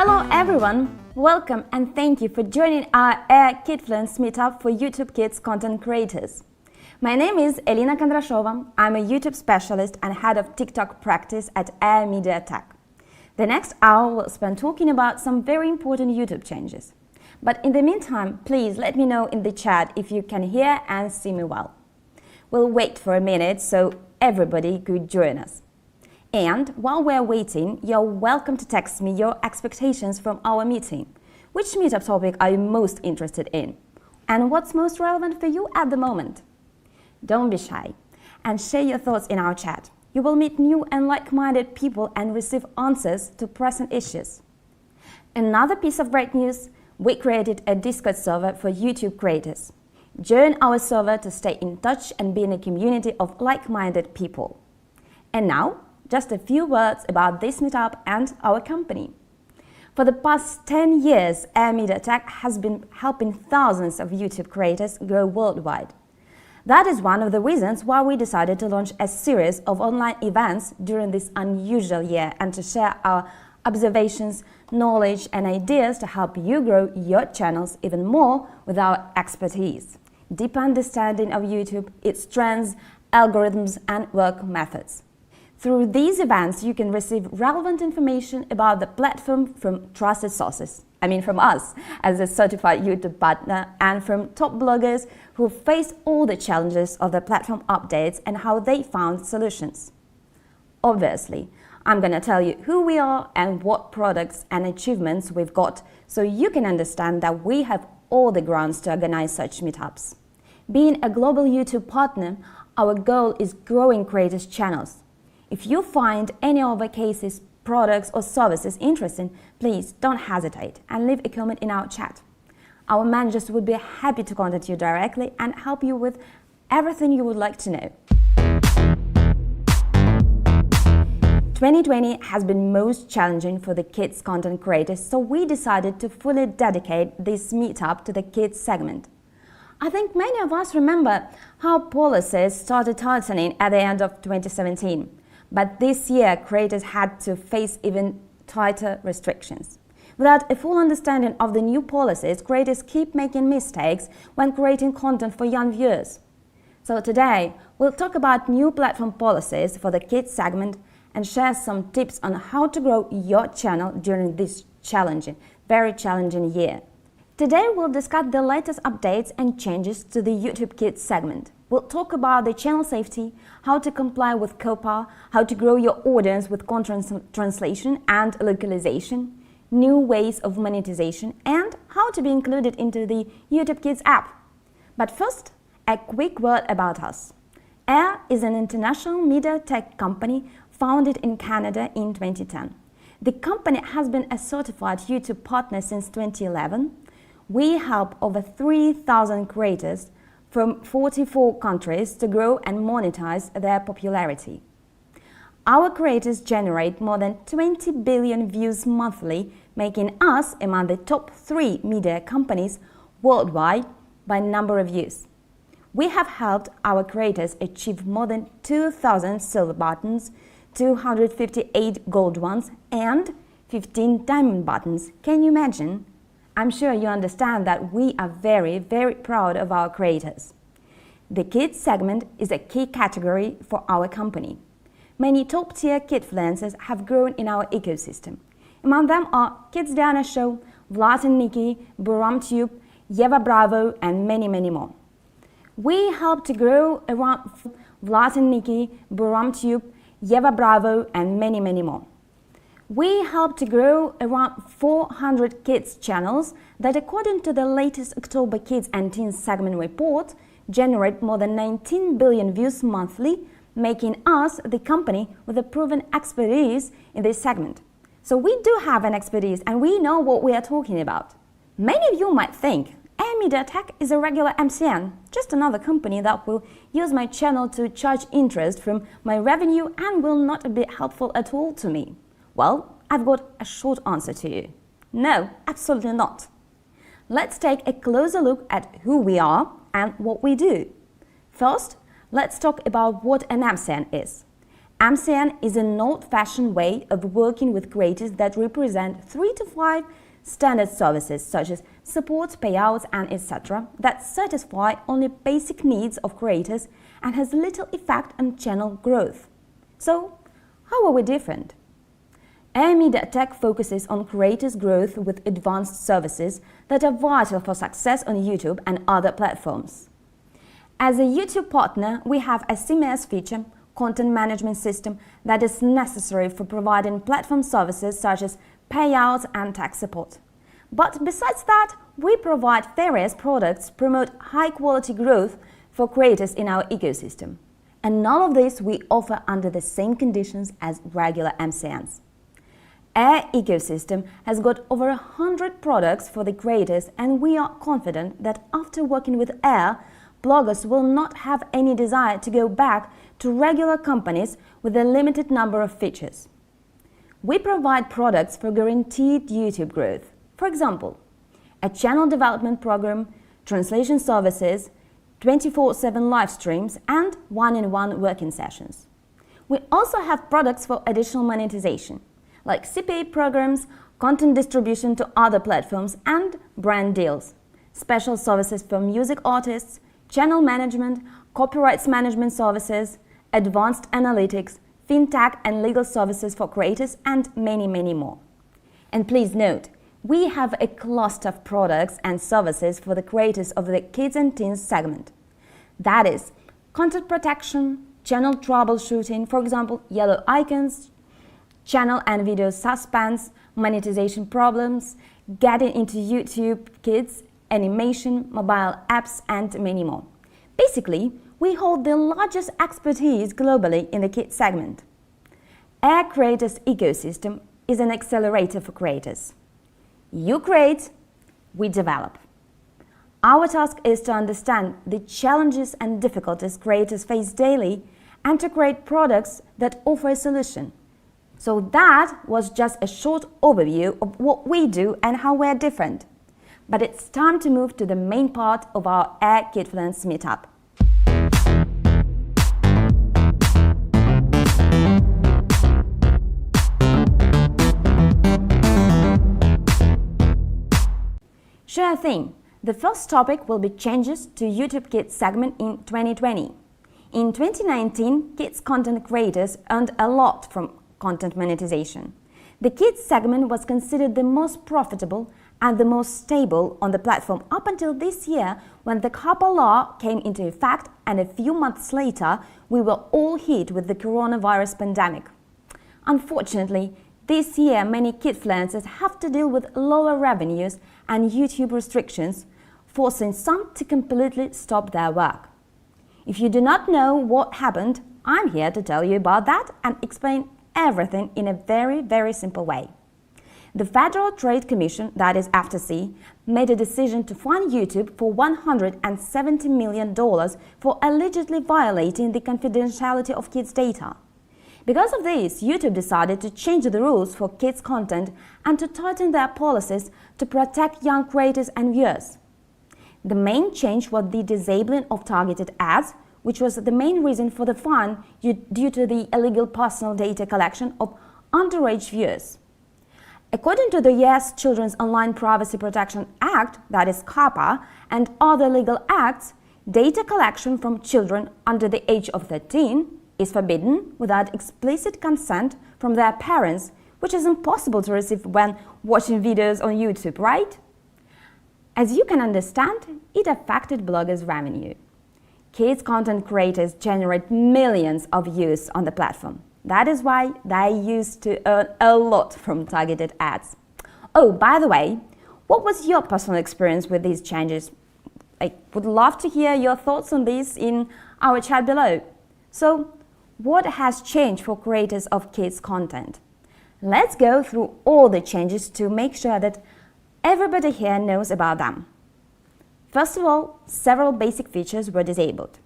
Hello everyone! Welcome and thank you for joining our KIDFLUENCE meetup for YouTube Kids content creators. My name is Elina Kondrashova. I'm a YouTube specialist and head of TikTok practice at MEETUP. The next hour we'll spend talking about some very important YouTube changes. But in the meantime, please let me know in the chat if you can hear and see me well. We'll wait for a minute so everybody could join us. And while we're waiting, you're welcome to text me your expectations from our meeting. Which meetup topic are you most interested in? And what's most relevant for you at the moment? Don't be shy and share your thoughts in our chat. You will meet new and like-minded people and receive answers to present issues. Another piece of great news, we created a Discord server for YouTube creators. Join our server to stay in touch and be in a community of like-minded people. And now, just a few words about this meetup and our company. For the past 10 years, MEETUP has been helping thousands of YouTube creators grow worldwide. That is one of the reasons why we decided to launch a series of online events during this unusual year and to share our observations, knowledge and ideas to help you grow your channels even more with our expertise, deep understanding of YouTube, its trends, algorithms and work methods. Through these events, you can receive relevant information about the platform from trusted sources. I mean from us as a certified YouTube partner and from top bloggers who faced all the challenges of the platform updates and how they found solutions. Obviously, I'm going to tell you who we are and what products and achievements we've got so you can understand that we have all the grounds to organize such meetups. Being a global YouTube partner, our goal is growing creators' channels. If you find any of our cases, products or services interesting, please don't hesitate and leave a comment in our chat. Our managers would be happy to contact you directly and help you with everything you would like to know. 2020 has been most challenging for the kids content creators, so we decided to fully dedicate this meetup to the kids segment. I think many of us remember how policies started tightening at the end of 2017. But this year, creators had to face even tighter restrictions. Without a full understanding of the new policies, creators keep making mistakes when creating content for young viewers. So today, we'll talk about new platform policies for the kids segment and share some tips on how to grow your channel during this very challenging year. Today, we'll discuss the latest updates and changes to the YouTube Kids segment. We'll talk about the channel safety, how to comply with COPPA, how to grow your audience with content translation and localization, new ways of monetization, and how to be included into the YouTube Kids app. But first, a quick word about us. AIR is an international media tech company founded in Canada in 2010. The company has been a certified YouTube partner since 2011. We help over 3,000 creators from 44 countries to grow and monetize their popularity. Our creators generate more than 20 billion views monthly, making us among the top 3 media companies worldwide by number of views. We have helped our creators achieve more than 2,000 silver buttons, 258 gold ones, and 15 diamond buttons. Can you imagine? I'm sure you understand that we are very, very proud of our creators. The kids segment is a key category for our company. Many top-tier Kidfluencers have grown in our ecosystem. Among them are Kids Diana Show, Vlad and Nikki, BuramTube, Yeva Bravo, and many, many more. We help to grow around Vlad and Nikki, BuramTube, Yeva Bravo, and many, many more. We help to grow around 400 kids channels that, according to the latest October Kids and Teens segment report, generate more than 19 billion views monthly, making us the company with a proven expertise in this segment. So we do have an expertise and we know what we are talking about. Many of you might think, MEETUP is a regular MCN, just another company that will use my channel to charge interest from my revenue and will not be helpful at all to me. Well, I've got a short answer to you. No, absolutely not. Let's take a closer look at who we are and what we do. First, let's talk about what an MCN is. MCN is an old-fashioned way of working with creators that represent 3 to 5 standard services such as support, payouts, and etc. that satisfy only basic needs of creators and has little effect on channel growth. So, how are we different? MEETUP focuses on creators' growth with advanced services that are vital for success on YouTube and other platforms. As a YouTube partner, we have a CMS feature, content management system, that is necessary for providing platform services such as payouts and tech support. But besides that, we provide various products to promote high-quality growth for creators in our ecosystem. And all of this we offer under the same conditions as regular MCNs. Our ecosystem has got over 100 products for the creators, and we are confident that after working with Air, bloggers will not have any desire to go back to regular companies with a limited number of features. We provide products for guaranteed YouTube growth. For example, a channel development program, translation services, 24/7 live streams, and one-on-one working sessions. We also have products for additional monetization, like CPA programs, content distribution to other platforms, and brand deals, special services for music artists, channel management, copyrights management services, advanced analytics, fintech and legal services for creators, and many, many more. And please note, we have a cluster of products and services for the creators of the Kids and Teens segment. That is, content protection, channel troubleshooting, for example, yellow icons, channel and video suspense, monetization problems, getting into YouTube Kids, animation, mobile apps, and many more. Basically, we hold the largest expertise globally in the kids segment. Our creators ecosystem is an accelerator for creators. You create, we develop. Our task is to understand the challenges and difficulties creators face daily and to create products that offer a solution. So that was just a short overview of what we do and how we're different. But it's time to move to the main part of our KIDFLUENCE meetup. Sure thing. The first topic will be changes to YouTube Kids segment in 2020. In 2019, kids content creators earned a lot from content monetization. The kids segment was considered the most profitable and the most stable on the platform up until this year, when the COPPA law came into effect, and a few months later we were all hit with the coronavirus pandemic. Unfortunately, this year many Kidfluencers have to deal with lower revenues and YouTube restrictions, forcing some to completely stop their work. If you do not know what happened, I'm here to tell you about that and explain everything in a very, very simple way. The Federal Trade Commission, that is FTC, made a decision to fine YouTube for $170 million for allegedly violating the confidentiality of kids' data. Because of this, YouTube decided to change the rules for kids' content and to tighten their policies to protect young creators and viewers. The main change was the disabling of targeted ads, which was the main reason for the fine due to the illegal personal data collection of underage viewers. According to the US Children's Online Privacy Protection Act, that is COPPA, and other legal acts, data collection from children under the age of 13 is forbidden without explicit consent from their parents, which is impossible to receive when watching videos on YouTube, right? As you can understand, it affected bloggers' revenue. Kids content creators generate millions of views on the platform. That is why they used to earn a lot from targeted ads. Oh, by the way, what was your personal experience with these changes? I would love to hear your thoughts on this in our chat below. So, what has changed for creators of kids content? Let's go through all the changes to make sure that everybody here knows about them. First of all, several basic features were disabled.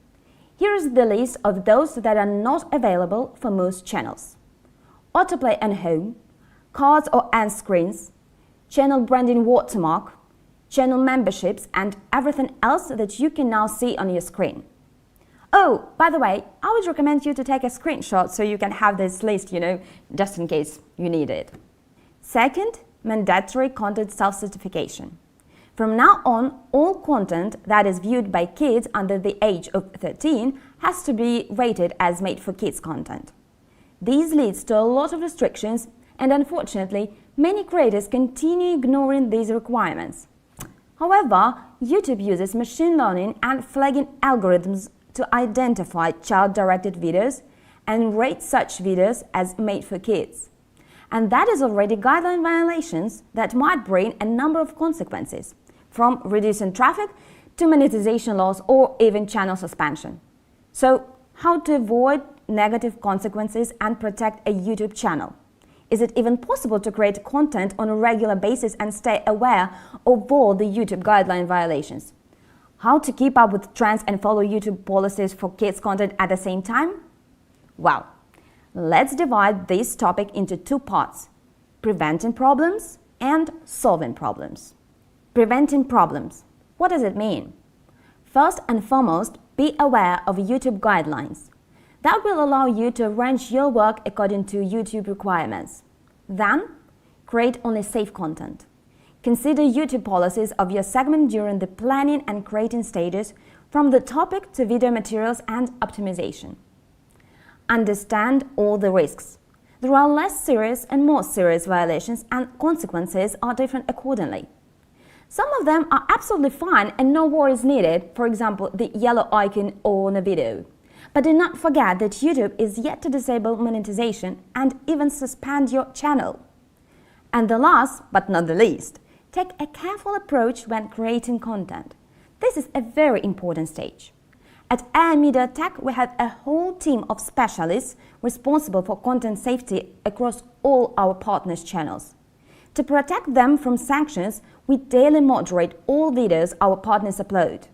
Here is the list of those that are not available for most channels: autoplay and home, cards or end screens, channel branding watermark, channel memberships, and everything else that you can now see on your screen. Oh, by the way, I would recommend you to take a screenshot so you can have this list, just in case you need it. Second, mandatory content self-certification. From now on, all content that is viewed by kids under the age of 13 has to be rated as made for kids content. This leads to a lot of restrictions, and unfortunately, many creators continue ignoring these requirements. However, YouTube uses machine learning and flagging algorithms to identify child-directed videos and rate such videos as made for kids. And that is already guideline violations that might bring a number of consequences, from reducing traffic to monetization loss or even channel suspension. So, how to avoid negative consequences and protect a YouTube channel? Is it even possible to create content on a regular basis and stay aware of all the YouTube guideline violations? How to keep up with trends and follow YouTube policies for kids content at the same time? Well, let's divide this topic into two parts: preventing problems and solving problems. Preventing problems. What does it mean? First and foremost, be aware of YouTube guidelines. That will allow you to arrange your work according to YouTube requirements. Then, create only safe content. Consider YouTube policies of your segment during the planning and creating stages, from the topic to video materials and optimization. Understand all the risks. There are less serious and more serious violations, and consequences are different accordingly. Some of them are absolutely fine and no worries needed, for example, the yellow icon on a video. But do not forget that YouTube is yet to disable monetization and even suspend your channel. And the last, but not the least, take a careful approach when creating content. This is a very important stage. At Media Tech, we have a whole team of specialists responsible for content safety across all our partners' channels. To protect them from sanctions, we daily moderate all videos our partners upload.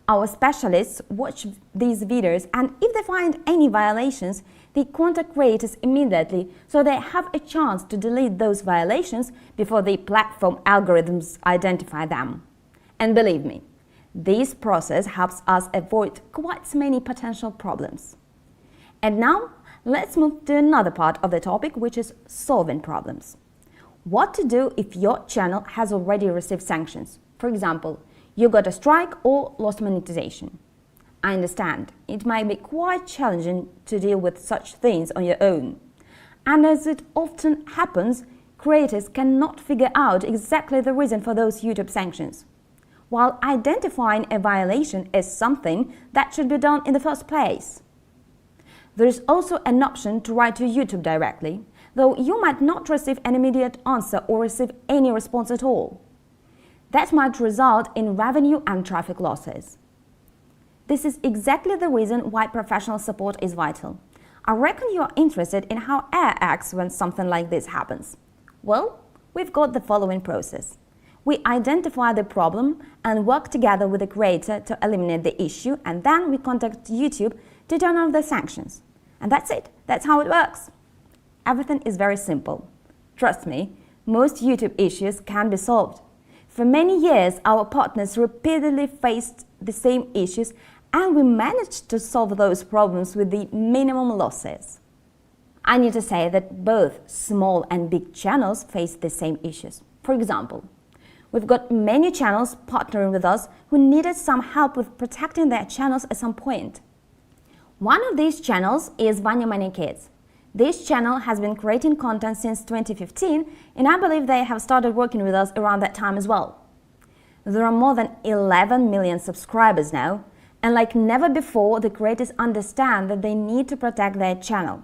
Our specialists watch these videos, and if they find any violations, they contact creators immediately so they have a chance to delete those violations before the platform algorithms identify them. And believe me, this process helps us avoid quite many potential problems. And now, let's move to another part of the topic, which is solving problems. What to do if your channel has already received sanctions? For example, you got a strike or lost monetization. I understand, it might be quite challenging to deal with such things on your own. And as it often happens, creators cannot figure out exactly the reason for those YouTube sanctions. While identifying a violation is something that should be done in the first place. There is also an option to write to YouTube directly, though you might not receive an immediate answer or receive any response at all. That might result in revenue and traffic losses. This is exactly the reason why professional support is vital. I reckon you are interested in how AI acts when something like this happens. Well, we've got the following process. We identify the problem and work together with the creator to eliminate the issue, and then we contact YouTube to turn off the sanctions. And that's it. That's how it works. Everything is very simple. Trust me, most YouTube issues can be solved. For many years, our partners repeatedly faced the same issues, and we managed to solve those problems with the minimum losses. I need to say that both small and big channels face the same issues. For example, we've got many channels partnering with us who needed some help with protecting their channels at some point. One of these channels is Vanya Many Kids. This channel has been creating content since 2015, and I believe they have started working with us around that time as well. There are more than 11 million subscribers now, and like never before, the creators understand that they need to protect their channel.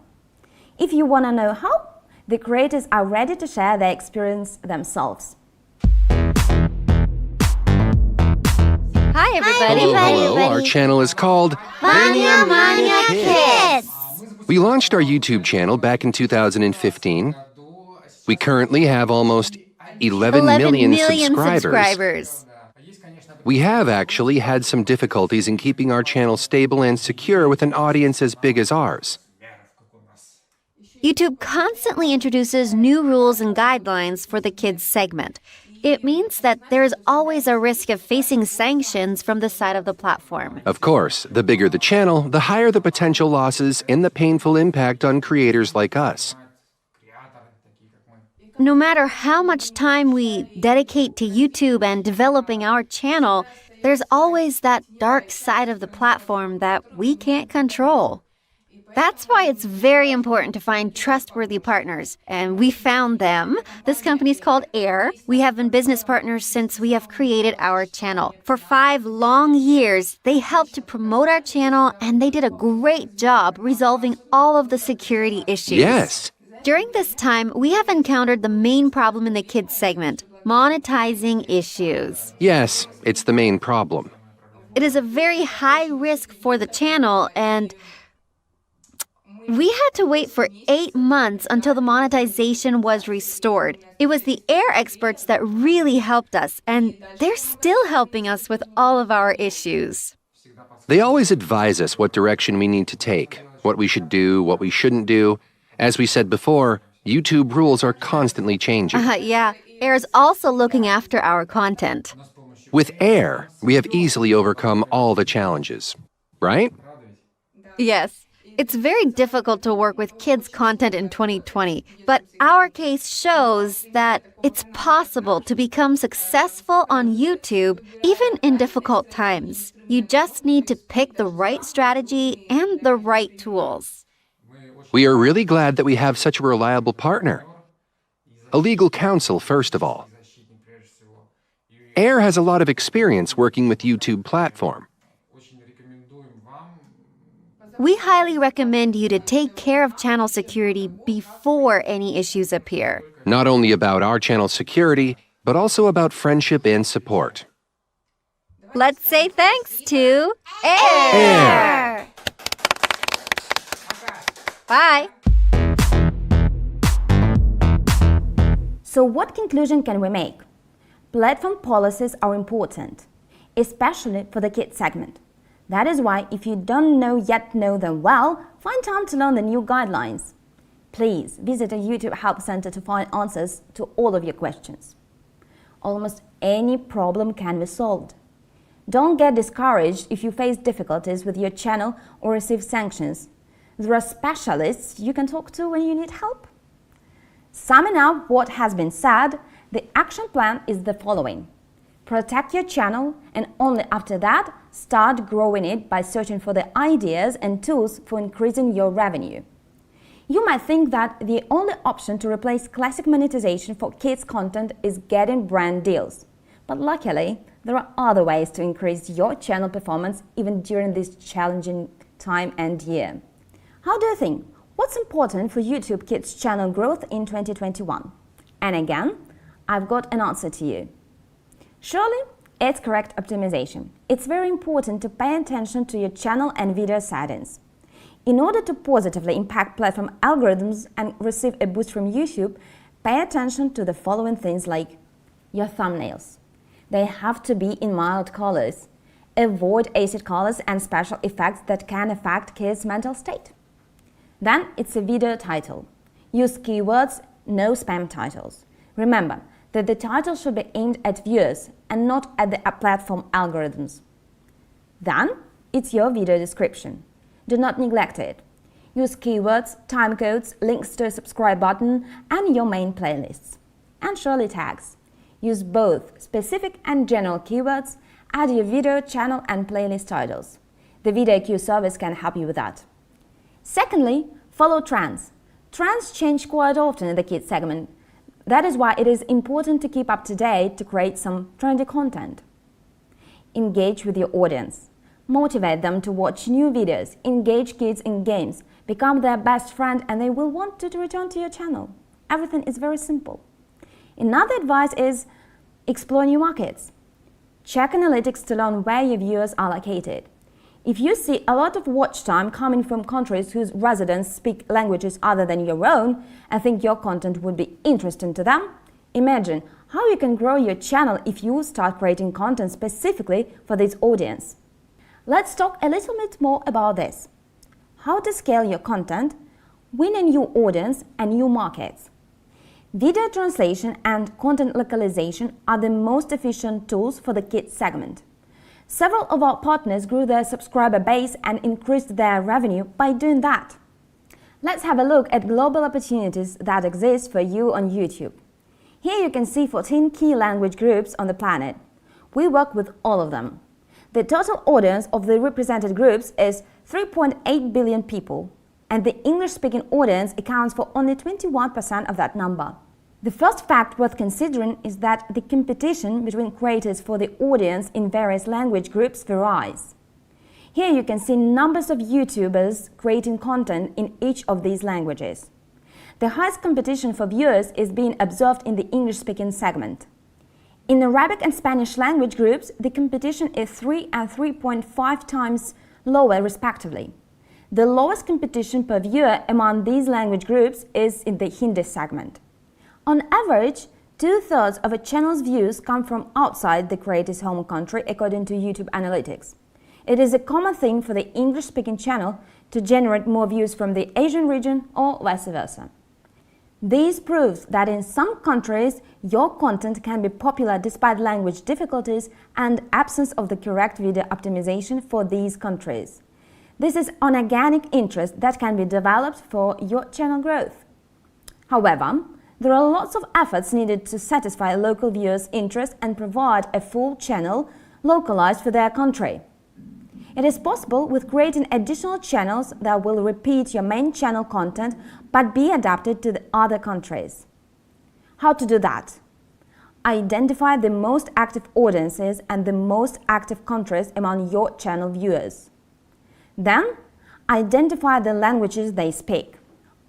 If you want to know how, the creators are ready to share their experience themselves. Hi everybody! Hello. Our channel is called Vanya Manya Kids! We launched our YouTube channel back in 2015. We currently have almost 11 million subscribers. We have actually had some difficulties in keeping our channel stable and secure with an audience as big as ours. YouTube constantly introduces new rules and guidelines for the kids segment. It means that there's always a risk of facing sanctions from the side of the platform. Of course, the bigger the channel, the higher the potential losses and the painful impact on creators like us. No matter how much time we dedicate to YouTube and developing our channel, there's always that dark side of the platform that we can't control. That's why it's very important to find trustworthy partners, and we found them. This company is called Air. We have been business partners since we have created our channel. For 5 long years, they helped to promote our channel, and they did a great job resolving all of the security issues. Yes. During this time, we have encountered the main problem in the kids segment, monetizing issues. Yes, it's the main problem. It is a very high risk for the channel, and we had to wait for 8 months until the monetization was restored. It was the Air experts that really helped us, and they're still helping us with all of our issues. They always advise us what direction we need to take, what we should do, what we shouldn't do. As we said before, YouTube rules are constantly changing. Yeah, Air's also looking after our content. With Air, we have easily overcome all the challenges, right? Yes. It's very difficult to work with kids' content in 2020, but our case shows that it's possible to become successful on YouTube even in difficult times. You just need to pick the right strategy and the right tools. We are really glad that we have such a reliable partner. A legal counsel, first of all. Air has a lot of experience working with YouTube platform. We highly recommend you to take care of channel security before any issues appear. Not only about our channel security, but also about friendship and support. Let's say thanks to Air! Bye! So what conclusion can we make? Platform policies are important, especially for the kids segment. That is why if you don't yet know them well, find time to learn the new guidelines. Please visit a YouTube Help Center to find answers to all of your questions. Almost any problem can be solved. Don't get discouraged if you face difficulties with your channel or receive sanctions. There are specialists you can talk to when you need help. Summing up what has been said, the action plan is the following. Protect your channel, and only after that, start growing it by searching for the ideas and tools for increasing your revenue. You might think that the only option to replace classic monetization for kids' content is getting brand deals. But luckily, there are other ways to increase your channel performance even during this challenging time and year. How do you think? What's important for YouTube Kids channel growth in 2021? And again, I've got an answer to you. Surely, it's correct optimization. It's very important to pay attention to your channel and video settings. In order to positively impact platform algorithms and receive a boost from YouTube, pay attention to the following things like your thumbnails. They have to be in mild colors. Avoid acid colors and special effects that can affect kids' mental state. Then it's a video title. Use keywords, no spam titles. Remember that the title should be aimed at viewers and not at the platform algorithms. Then it's your video description. Do not neglect it. Use keywords, time codes, links to a subscribe button, and your main playlists. And surely tags. Use both specific and general keywords. Add your video, channel, and playlist titles. The Video IQ service can help you with that. Secondly, follow trends. Trends change quite often in the kids segment. That is why it is important to keep up to date to create some trendy content. Engage with your audience. Motivate them to watch new videos, engage kids in games, become their best friend, and they will want to return to your channel. Everything is very simple. Another advice is explore new markets. Check analytics to learn where your viewers are located. If you see a lot of watch time coming from countries whose residents speak languages other than your own and think your content would be interesting to them, imagine how you can grow your channel if you start creating content specifically for this audience. Let's talk a little bit more about this. How to scale your content, win a new audience and new markets. Video translation and content localization are the most efficient tools for the kids segment. Several of our partners grew their subscriber base and increased their revenue by doing that. Let's have a look at global opportunities that exist for you on YouTube. Here you can see 14 key language groups on the planet. We work with all of them. The total audience of the represented groups is 3.8 billion people, and the English-speaking audience accounts for only 21% of that number. The first fact worth considering is that the competition between creators for the audience in various language groups varies. Here you can see numbers of YouTubers creating content in each of these languages. The highest competition for viewers is being observed in the English-speaking segment. In Arabic and Spanish language groups, the competition is 3 and 3.5 times lower respectively. The lowest competition per viewer among these language groups is in the Hindi segment. On average, 2/3 of a channel's views come from outside the creator's home country according to YouTube analytics. It is a common thing for the English-speaking channel to generate more views from the Asian region or vice versa. This proves that in some countries, your content can be popular despite language difficulties and absence of the correct video optimization for these countries. This is an organic interest that can be developed for your channel growth. However, there are lots of efforts needed to satisfy local viewers' interest and provide a full channel localized for their country. It is possible with creating additional channels that will repeat your main channel content but be adapted to the other countries. How to do that? Identify the most active audiences and the most active countries among your channel viewers. Then, identify the languages they speak.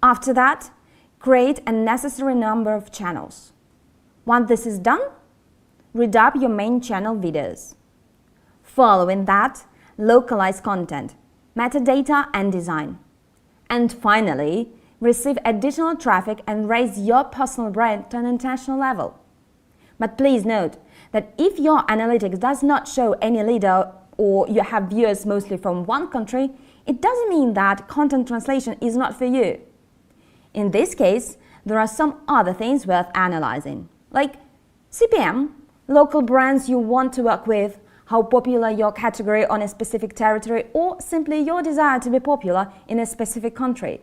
After that, create a necessary number of channels. Once this is done, redub your main channel videos. Following that, localize content, metadata and design. And finally, receive additional traffic and raise your personal brand to an international level. But please note that if your analytics does not show any leader or you have viewers mostly from one country, it doesn't mean that content translation is not for you. In this case, there are some other things worth analyzing, like CPM, local brands you want to work with, how popular your category on a specific territory, or simply your desire to be popular in a specific country.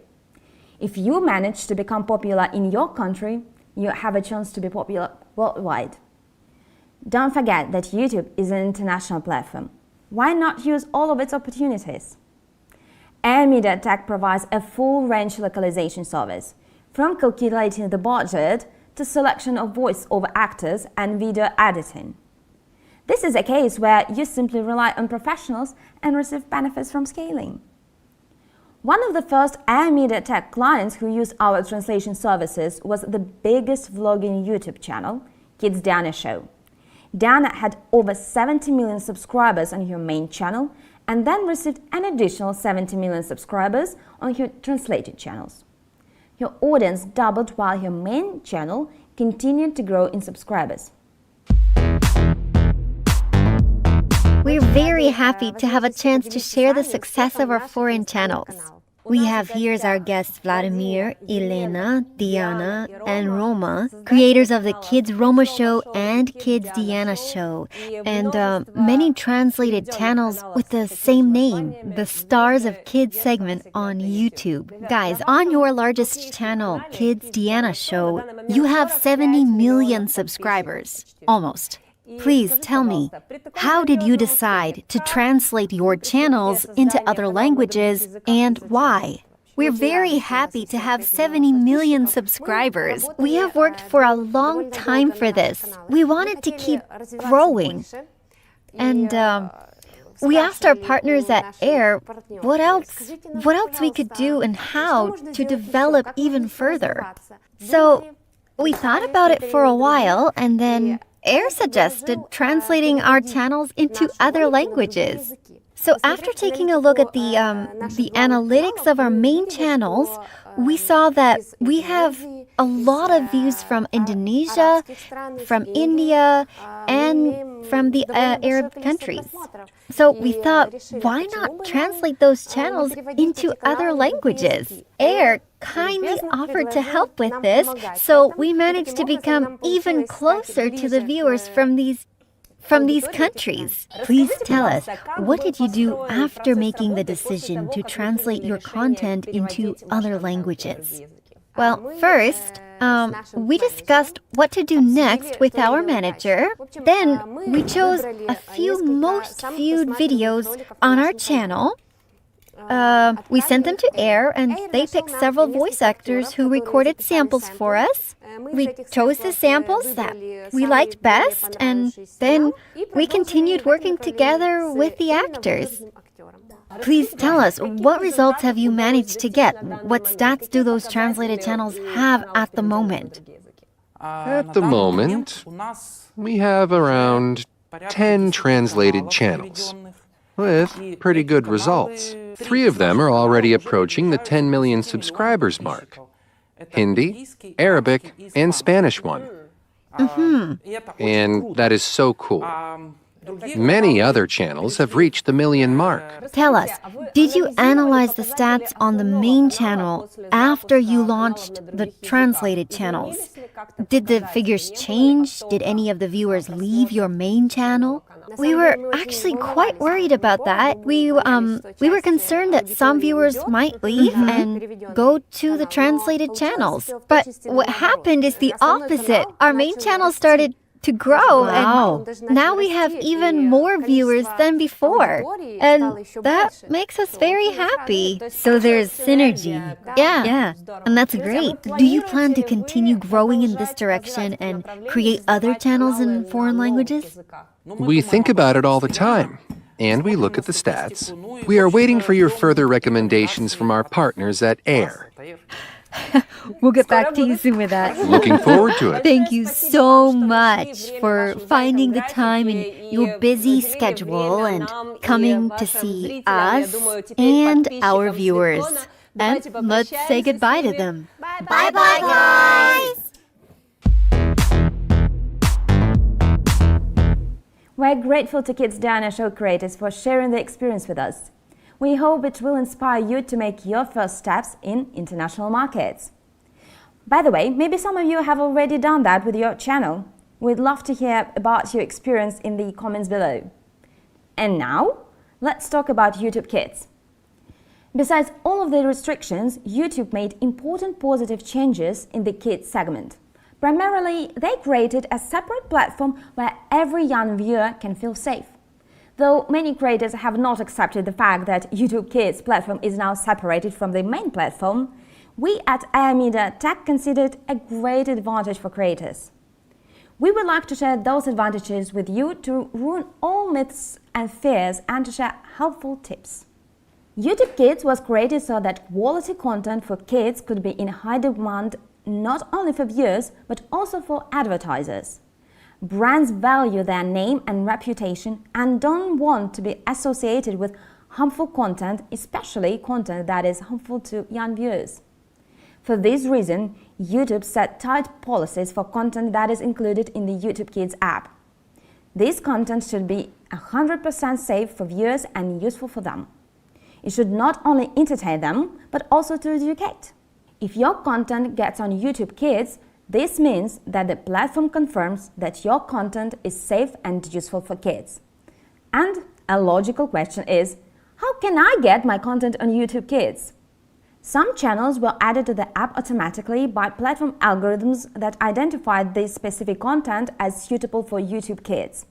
If you manage to become popular in your country, you have a chance to be popular worldwide. Don't forget that YouTube is an international platform. Why not use all of its opportunities? MEETUP provides a full-range localization service, from calculating the budget to selection of voice-over actors and video editing. This is a case where you simply rely on professionals and receive benefits from scaling. One of the first MEETUP clients who used our translation services was the biggest vlogging YouTube channel, Kids Show. Diana had over 70 million subscribers on her main channel and then received an additional 70 million subscribers on her translated channels. Her audience doubled while her main channel continued to grow in subscribers. We're very happy to have a chance to share the success of our foreign channels. We have here as our guests Vladimir, Elena, Diana, and Roma, creators of the Kids Roma Show and Kids Diana Show, and many translated channels with the same name, the Stars of Kids segment on YouTube. Guys, on your largest channel, Kids Diana Show, you have 70 million subscribers, almost. Please tell me, how did you decide to translate your channels into other languages and why? We're very happy to have 70 million subscribers. We have worked for a long time for this. We wanted to keep growing. And we asked our partners at AIR what else we could do and how to develop even further. So we thought about it for a while, and then AIR suggested translating our channels into other languages. So after taking a look at the analytics of our main channels, we saw that we have a lot of views from Indonesia, from India, and from the Arab countries. So we thought, why not translate those channels into other languages? Air kindly offered to help with this, so we managed to become even closer to the viewers from these countries. Please tell us, what did you do after making the decision to translate your content into other languages? Well, first, we discussed what to do next with our manager. Then we chose a few most viewed videos on our channel. We sent them to Air, and they picked several voice actors who recorded samples for us. We chose the samples that we liked best, and then we continued working together with the actors. Please tell us, what results have you managed to get? What stats do those translated channels have at the moment? At the moment, we have around 10 translated channels, with pretty good results. 3 of them are already approaching the 10 million subscribers mark: Hindi, Arabic, and Spanish one. And that is so cool. Many other channels have reached the 1 million mark. Tell us, did you analyze the stats on the main channel after you launched the translated channels? Did the figures change? Did any of the viewers leave your main channel? We were actually quite worried about that. We were concerned that some viewers might leave and go to the translated channels. But what happened is the opposite. Our main channel started to grow, and now we have even more viewers than before, and that makes us very happy. So there's synergy. Yeah, and that's great. Do you plan to continue growing in this direction and create other channels in foreign languages? We think about it all the time, and we look at the stats. We are waiting for your further recommendations from our partners at Air. We'll get back to you soon with that. Looking forward to it. Thank you so much for finding the time in your busy schedule and coming to see us and our viewers. And let's say goodbye to them. Bye-bye, guys! We're grateful to Kids Diana Show creators for sharing their experience with us. We hope it will inspire you to make your first steps in international markets. By the way, maybe some of you have already done that with your channel. We'd love to hear about your experience in the comments below. And now, let's talk about YouTube Kids. Besides all of the restrictions, YouTube made important positive changes in the Kids segment. Primarily, they created a separate platform where every young viewer can feel safe. Though many creators have not accepted the fact that YouTube Kids platform is now separated from the main platform, we at Tech consider it a great advantage for creators. We would like to share those advantages with you to ruin all myths and fears and to share helpful tips. YouTube Kids was created so that quality content for kids could be in high demand not only for viewers but also for advertisers. Brands value their name and reputation and don't want to be associated with harmful content, especially content that is harmful to young viewers. For this reason, YouTube set tight policies for content that is included in the YouTube Kids app. This content should be 100% safe for viewers and useful for them. It should not only entertain them, but also to educate. If your content gets on YouTube Kids, this means that the platform confirms that your content is safe and useful for kids. And a logical question is, how can I get my content on YouTube Kids? Some channels were added to the app automatically by platform algorithms that identified this specific content as suitable for YouTube Kids.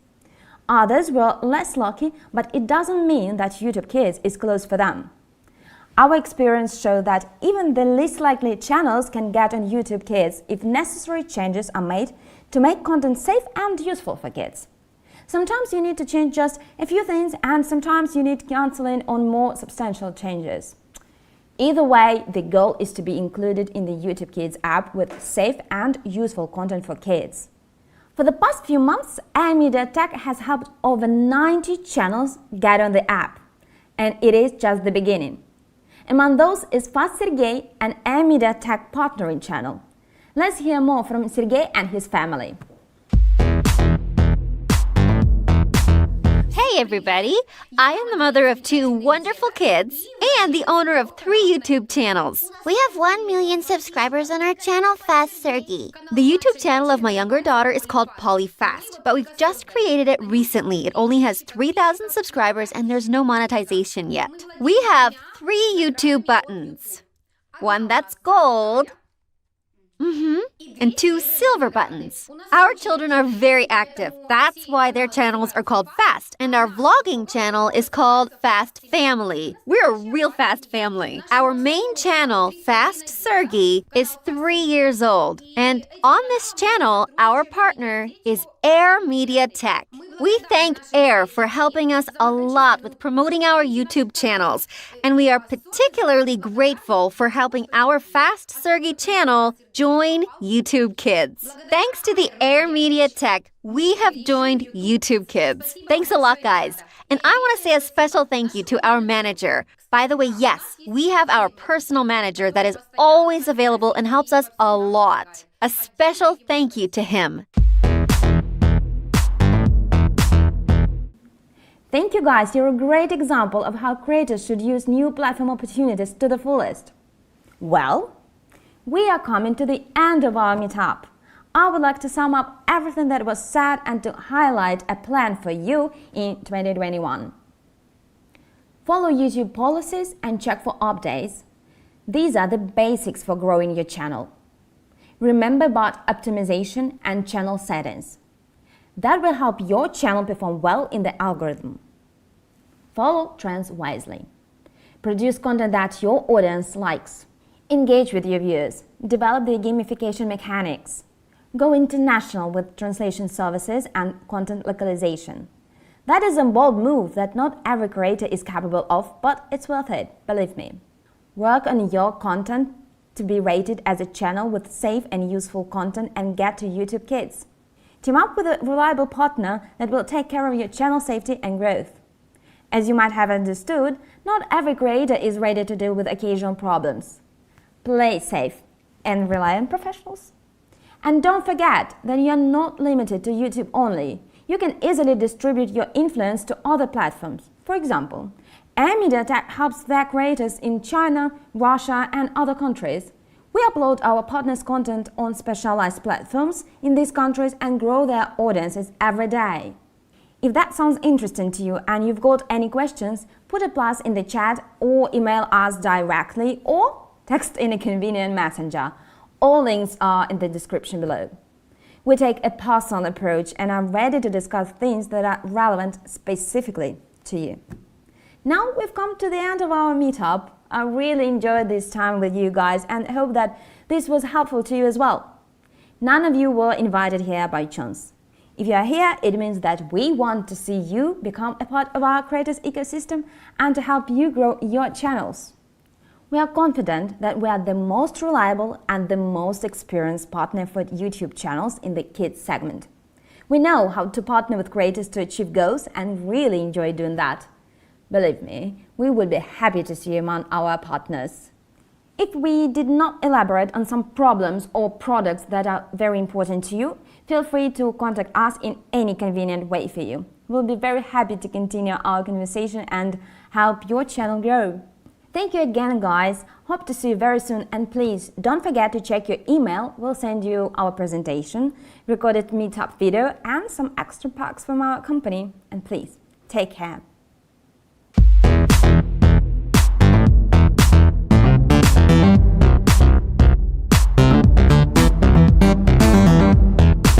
Others were less lucky, but it doesn't mean that YouTube Kids is closed for them. Our experience showed that even the least likely channels can get on YouTube Kids if necessary changes are made to make content safe and useful for kids. Sometimes you need to change just a few things, and sometimes you need to cancel in on more substantial changes. Either way, the goal is to be included in the YouTube Kids app with safe and useful content for kids. For the past few months, Tech has helped over 90 channels get on the app, and it is just the beginning. Among those is Fast Sergey, an Tech partnering channel. Let's hear more from Sergey and his family. Hey everybody! I am the mother of 2 wonderful kids and the owner of 3 YouTube channels. We have 1 million subscribers on our channel, Fast Sergey. The YouTube channel of my younger daughter is called Polyfast, but we've just created it recently. It only has 3,000 subscribers and there's no monetization yet. We have 3 YouTube buttons. One that's gold, and 2 silver buttons. Our children are very active. That's why their channels are called Fast. And our vlogging channel is called Fast Family. We're a real fast family. Our main channel, Fast Sergey, is 3 years old. And on this channel, our partner is Air Media Tech. We thank Air for helping us a lot with promoting our YouTube channels. And we are particularly grateful for helping our Fast Sergey channel join YouTube Kids. Thanks to the Air Media Tech, we have joined YouTube Kids. Thanks a lot, guys. And I want to say a special thank you to our manager. By the way, yes, we have our personal manager that is always available and helps us a lot. A special thank you to him. Thank you guys, you're a great example of how creators should use new platform opportunities to the fullest. Well, we are coming to the end of our meetup. I would like to sum up everything that was said and to highlight a plan for you in 2021. Follow YouTube policies and check for updates. These are the basics for growing your channel. Remember about optimization and channel settings. That will help your channel perform well in the algorithm. Follow trends wisely. Produce content that your audience likes. Engage with your viewers. Develop the gamification mechanics. Go international with translation services and content localization. That is a bold move that not every creator is capable of, but it's worth it, believe me. Work on your content to be rated as a channel with safe and useful content and get to YouTube Kids. Team up with a reliable partner that will take care of your channel safety and growth. As you might have understood, not every creator is ready to deal with occasional problems. Play safe and rely on professionals. And don't forget that you're not limited to YouTube only. You can easily distribute your influence to other platforms. For example, Media Tech helps their creators in China, Russia, and other countries. We upload our partners' content on specialized platforms in these countries and grow their audiences every day. If that sounds interesting to you and you've got any questions, put a plus in the chat or email us directly or text in a convenient messenger. All links are in the description below. We take a personal approach and are ready to discuss things that are relevant specifically to you. Now we've come to the end of our meetup. I really enjoyed this time with you guys and hope that this was helpful to you as well. None of you were invited here by chance. If you are here, it means that we want to see you become a part of our creators ecosystem and to help you grow your channels. We are confident that we are the most reliable and the most experienced partner for YouTube channels in the kids segment. We know how to partner with creators to achieve goals and really enjoy doing that. Believe me, we would be happy to see you among our partners. If we did not elaborate on some problems or products that are very important to you, feel free to contact us in any convenient way for you. We'll be very happy to continue our conversation and help your channel grow. Thank you again, guys. Hope to see you very soon, and please don't forget to check your email. We'll send you our presentation, recorded meetup video, and some extra perks from our company. And please, take care.